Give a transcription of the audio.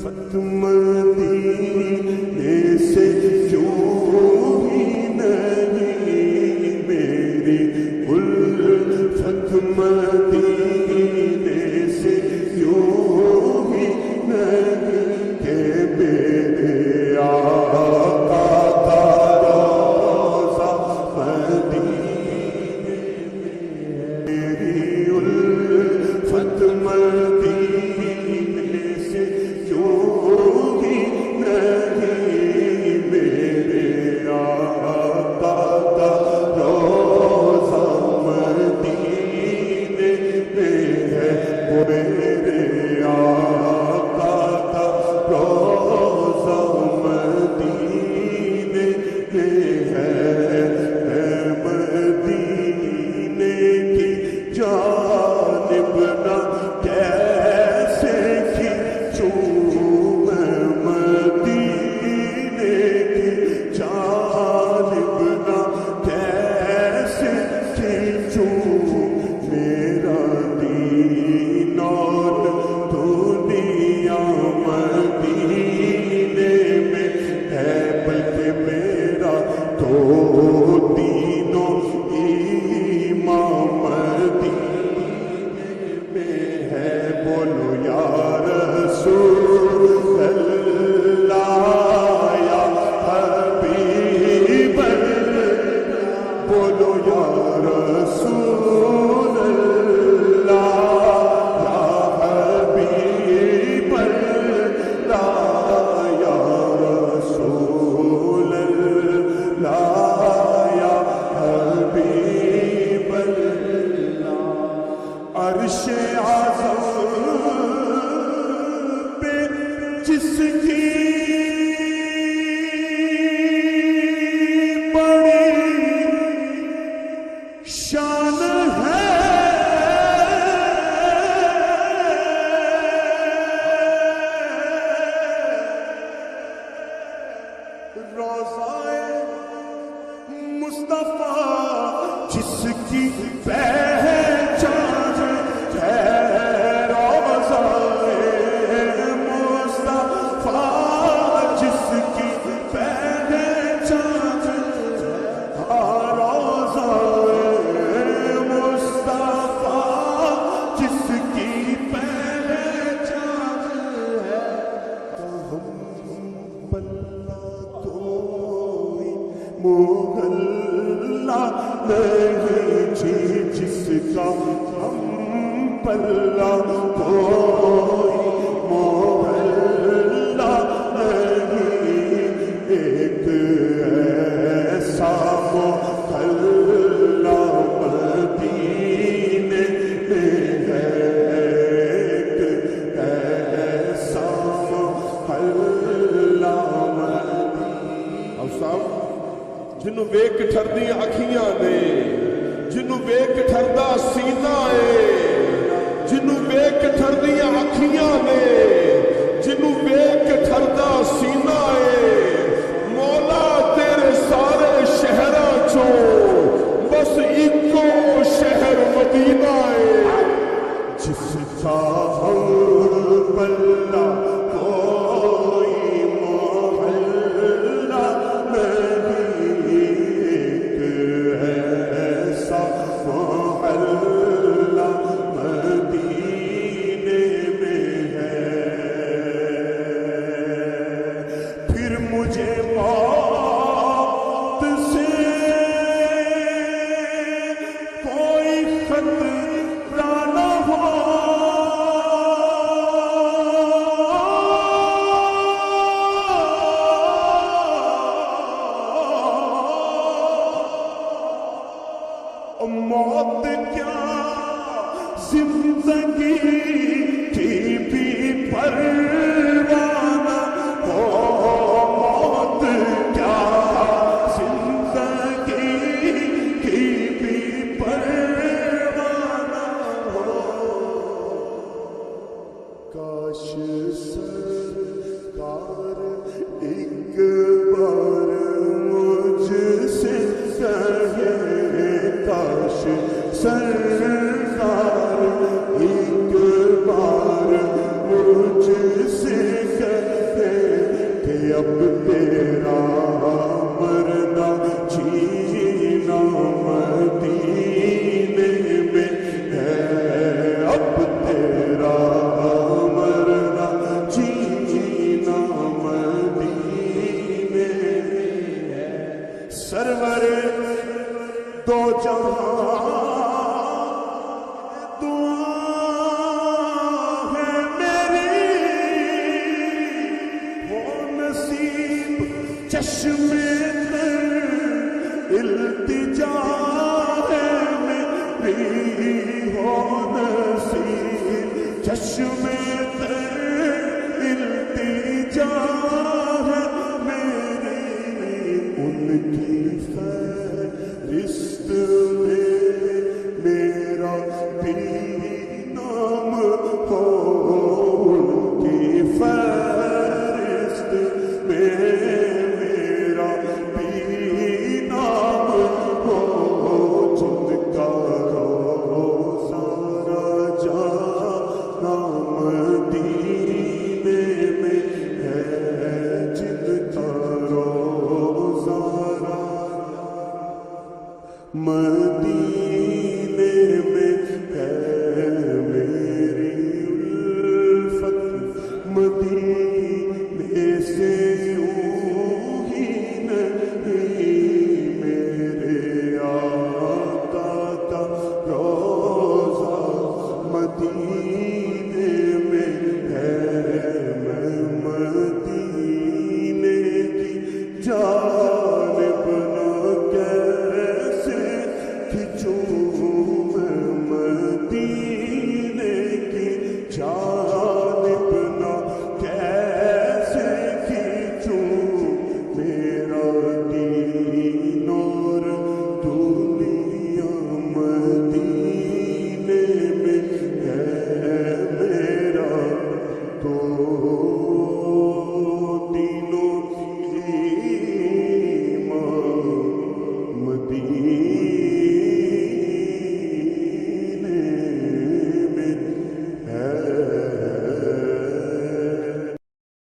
الفت مدینے سے کیوں ہی نہیں میری الفت مدینے سے کیوں ہی نہیں کہ میرے آقا کا روضہ مدینے میری الفت مدینے سے کیوں ہی نہیں میرے آقا کا روضہ مدینے میں ہے وہ میرے آقا کا روضہ مدینے میں ہے مدینے کی جانب نہ کیسے کھینچوں میں مدینے کی جانب نہ کیسے کھینچوں میرا دین اور دنیا مدینے میں ہے بلکہ میرا تو دین و ایمان مدینے میں ہے بولو یا رسول اللہ یا حبیب اللہ بولو یا رسول اللہ یا حبیب اللہ یا رسول اللہ یا حبیب اللہ عرش اعظم پہ جس کی بڑی شان ہے روضہ مصطفیٰ جس کی پہچان ہے روضہ مصطفیٰ جس کی پہچان ہے روضہ مصطفیٰ جس کی پہچان ہے ہم پلہ کوئی محلہ نہیں جی جس کا ہم پلہ کوئی محلہ نہیں ایک ایسا محلہ مدینے میں ہے ایک ایسا محلہ مدینے اب صاحب جنوں ویک ٹھردی اکھیاں نے جنوں ویک ٹھردا سینہ ہے جنوں ویک ٹھردی اکھیاں نے جنوں ویک ٹھردا سینہ ہے مولا تیرے سارے شہراں چوں بس ایکو شہر مدینہ ہے جس کا ہم پلہ کوئی محلہ نہیں ایک ایسا محلہ مدینے میں ہے پھر مجھے موت سے کوئی خطرہ نہ ہو موت کیا زندگی کی بھی پروانہ ہو موت کیا زندگی کی بھی پروانہ ہو کاش سرکار ایک بار مجھ سے کہے کاش سرکار ایک بار مجھ سے کہے چشمے التجا ہے میری ہو نصیب چشمے التجا ہے میری ان کی فہرست میں میرا بھی نام ہو ان کی فہرست میں میرا بھی نام ہو جن کا روزہ رجا نام مدینے میں ہے جن کا روزہ رجا مدینے میں ہے میری الفت مدینے سے یوں ہی نہیں میرے آقا کا روزہ مدینے میں ہے میں مدینے کی جانب نہ کیسے کھچوں میں مدینے کی جانب نہ کیسے کھچوں میرا دین اور دنیا مدینے میں ہے میرا تو